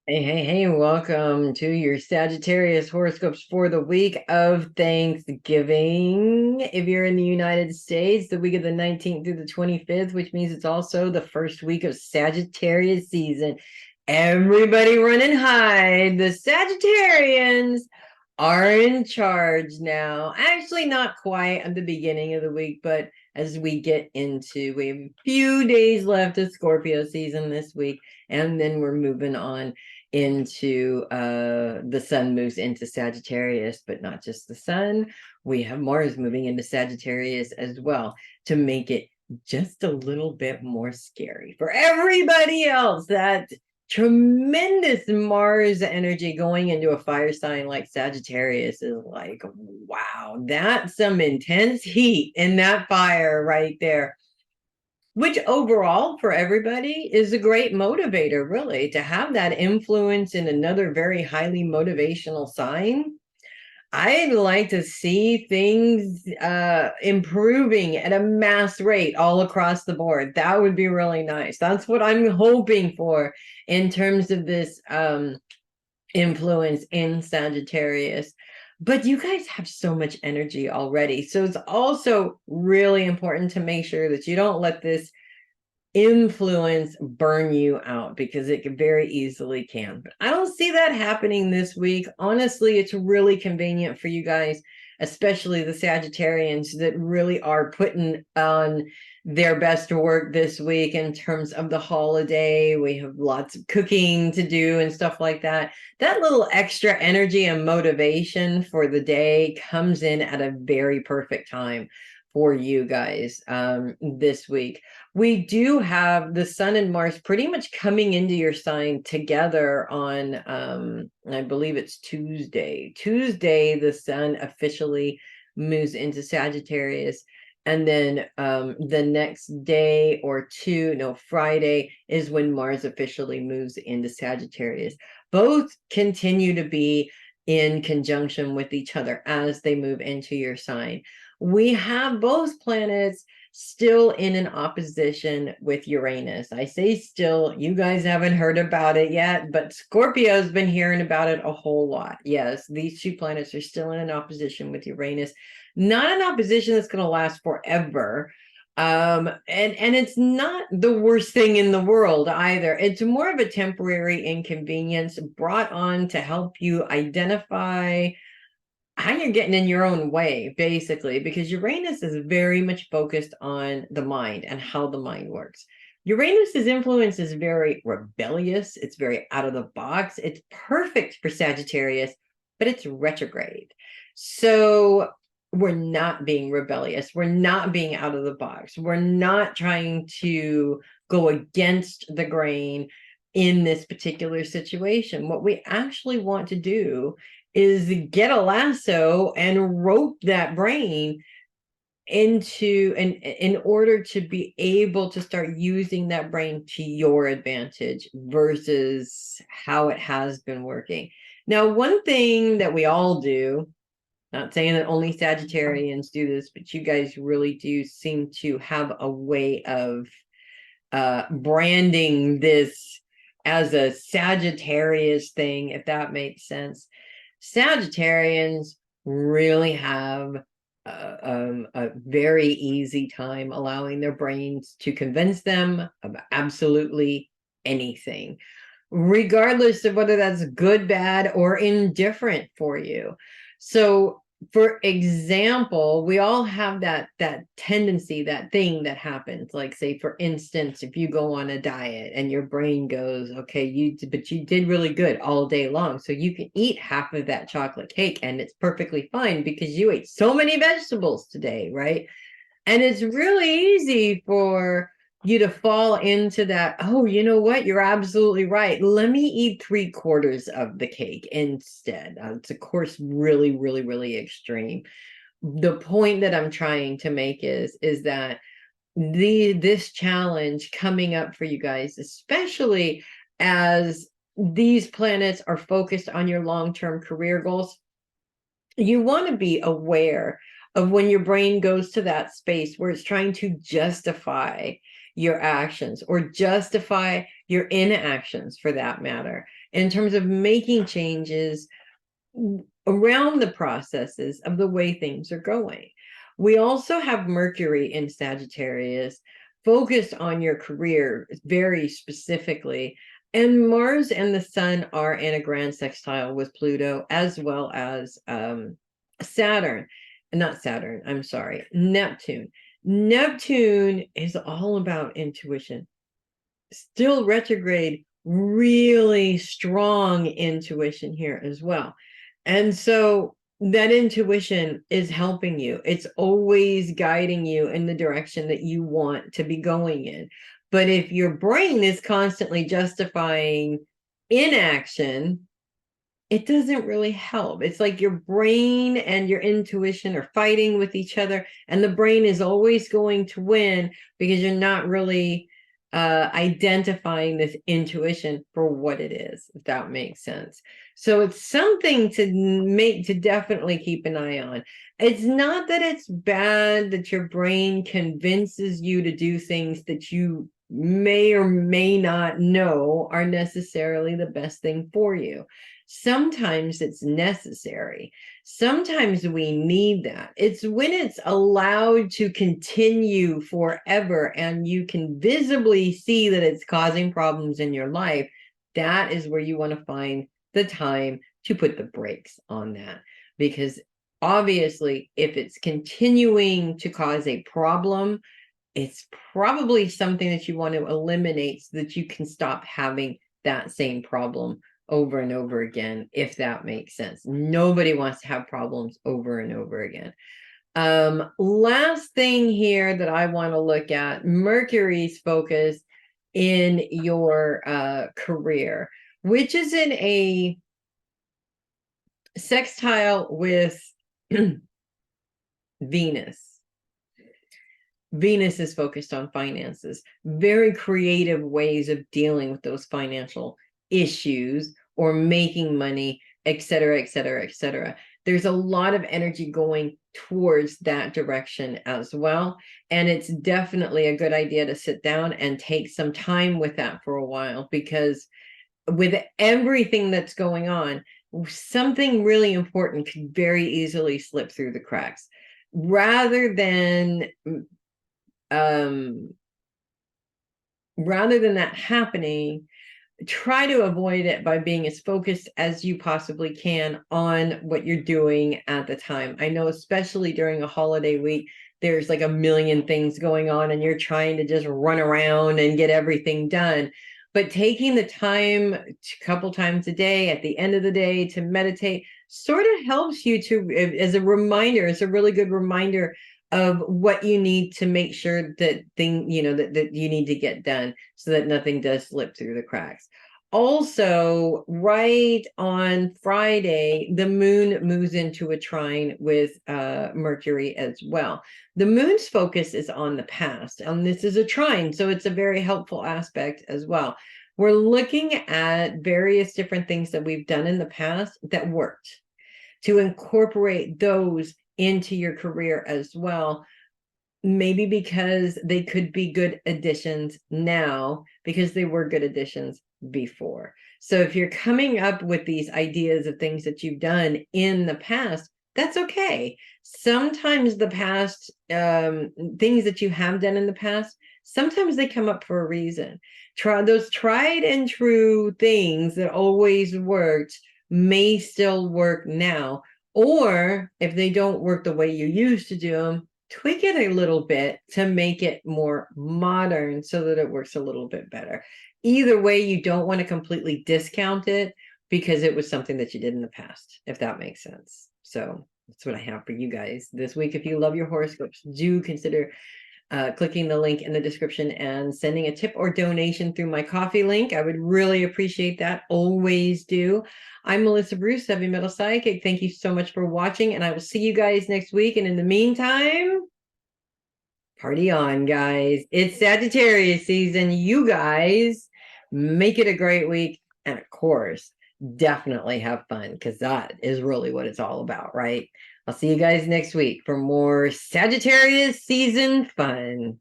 Hey, welcome to your Sagittarius horoscopes for the week of Thanksgiving. If you're in the United States, the week of the 19th through the 25th, which means it's also the first week of Sagittarius season. Everybody run and hide. The Sagittarians are in charge now. Actually, not quite at the beginning of the week, but as we get into, we have a few days left of Scorpio season this week, and then we're moving on into the sun moves into Sagittarius, but not just the sun. We have Mars moving into Sagittarius as well to make it just a little bit more scary for everybody else. That tremendous Mars energy going into a fire sign like Sagittarius is like, wow, that's some intense heat in that fire right there, which overall for everybody is a great motivator, really, to have that influence in another very highly motivational sign. I'd like to see things improving at a mass rate all across the board. That would be really nice. That's what I'm hoping for in terms of this influence in Sagittarius. But you guys have so much energy already. So it's also really important to make sure that you don't let this influence burn you out, because it very easily can. But I don't see that happening this week. Honestly, it's really convenient for you guys, especially the Sagittarians that really are putting on their best work this week in terms of the holiday. We have lots of cooking to do and stuff like that. That little extra energy and motivation for the day comes in at a very perfect time for you guys this week. We do have the sun and Mars pretty much coming into your sign together on I believe it's Tuesday the sun officially moves into Sagittarius, and then the next day or two, no, Friday is when Mars officially moves into Sagittarius. Both continue to be in conjunction with each other as they move into your sign. We have both planets still in an opposition with Uranus. I say still, you guys haven't heard about it yet, but Scorpio's been hearing about it a whole lot. Yes, these two planets are still in an opposition with Uranus. Not an opposition that's going to last forever. And it's not the worst thing in the world either. It's more of a temporary inconvenience brought on to help you identify how you're getting in your own way, basically, because Uranus is very much focused on the mind and how the mind works. Uranus's influence is very rebellious. It's very out of the box. It's perfect for Sagittarius, but it's retrograde. So we're not being rebellious. We're not being out of the box. We're not trying to go against the grain in this particular situation. What we actually want to do is get a lasso and rope that brain into, and in order to be able to start using that brain to your advantage versus how it has been working. Now, one thing that we all do, not saying that only Sagittarians do this, but you guys really do seem to have a way of branding this as a Sagittarius thing, if that makes sense. Sagittarians really have a very easy time allowing their brains to convince them of absolutely anything, regardless of whether that's good, bad, or indifferent for you. So, for example, we all have that tendency, that thing that happens. Like, say, for instance, if you go on a diet and your brain goes, okay, but you did really good all day long, so you can eat half of that chocolate cake and it's perfectly fine because you ate so many vegetables today, right? And it's really easy for you to fall into that. Oh, you know what? You're absolutely right. Let me eat 3/4 of the cake instead. It's, of course, really, really, really extreme. The point that I'm trying to make is that this challenge coming up for you guys, especially as these planets are focused on your long-term career goals, you want to be aware of when your brain goes to that space where it's trying to justify your actions or justify your inactions for that matter, in terms of making changes around the processes of the way things are going. We also have Mercury in Sagittarius, focused on your career very specifically. And Mars and the Sun are in a grand sextile with Pluto, as well as Saturn. Not Saturn, I'm sorry, Neptune. Neptune is all about intuition. Still retrograde, really strong intuition here as well. And so that intuition is helping you. It's always guiding you in the direction that you want to be going in. But if your brain is constantly justifying inaction, it doesn't really help. It's like your brain and your intuition are fighting with each other, and the brain is always going to win because you're not really identifying this intuition for what it is, if that makes sense. So it's something to definitely keep an eye on. It's not that it's bad that your brain convinces you to do things that you may or may not know are necessarily the best thing for you. Sometimes it's necessary. Sometimes we need that. It's when it's allowed to continue forever and you can visibly see that it's causing problems in your life. That is where you want to find the time to put the brakes on that. Because obviously, if it's continuing to cause a problem, it's probably something that you want to eliminate so that you can stop having that same problem over and over again, if that makes sense. Nobody wants to have problems over and over again. Last thing here that I want to look at, Mercury's focus in your career, which is in a sextile with Venus. Venus is focused on finances, very creative ways of dealing with those financial issues or making money, etc., etc., etc. There's a lot of energy going towards that direction as well. And it's definitely a good idea to sit down and take some time with that for a while, because with everything that's going on, something really important could very easily slip through the cracks. Rather than that happening, try to avoid it by being as focused as you possibly can on what you're doing at the time. I know, especially during a holiday week, there's like a million things going on and you're trying to just run around and get everything done. But taking the time a couple times a day at the end of the day to meditate sort of helps you to, as a reminder, it's a really good reminder of what you need to make sure that that you need to get done so that nothing does slip through the cracks. Also, right on Friday, the moon moves into a trine with Mercury as well. The moon's focus is on the past, and this is a trine, so it's a very helpful aspect as well. We're looking at various different things that we've done in the past that worked, to incorporate those into your career as well, maybe because they could be good additions now because they were good additions before. So if you're coming up with these ideas of things that you've done in the past, that's okay. Sometimes the past things that you have done in the past, sometimes they come up for a reason. Try those tried and true things that always worked may still work now. Or if they don't work the way you used to do them, tweak it a little bit to make it more modern so that it works a little bit better. Either way, you don't want to completely discount it because it was something that you did in the past, if that makes sense. So that's what I have for you guys this week. If you love your horoscopes, do consider clicking the link in the description and sending a tip or donation through my coffee link. I would really appreciate that. Always do. I'm Melissa Bruce, Heavy Metal Psychic. Thank you so much for watching, and I will see you guys next week. And in the meantime, party on, guys. It's Sagittarius season. You guys make it a great week. And of course, definitely have fun, because that is really what it's all about, right? I'll see you guys next week for more Sagittarius season fun.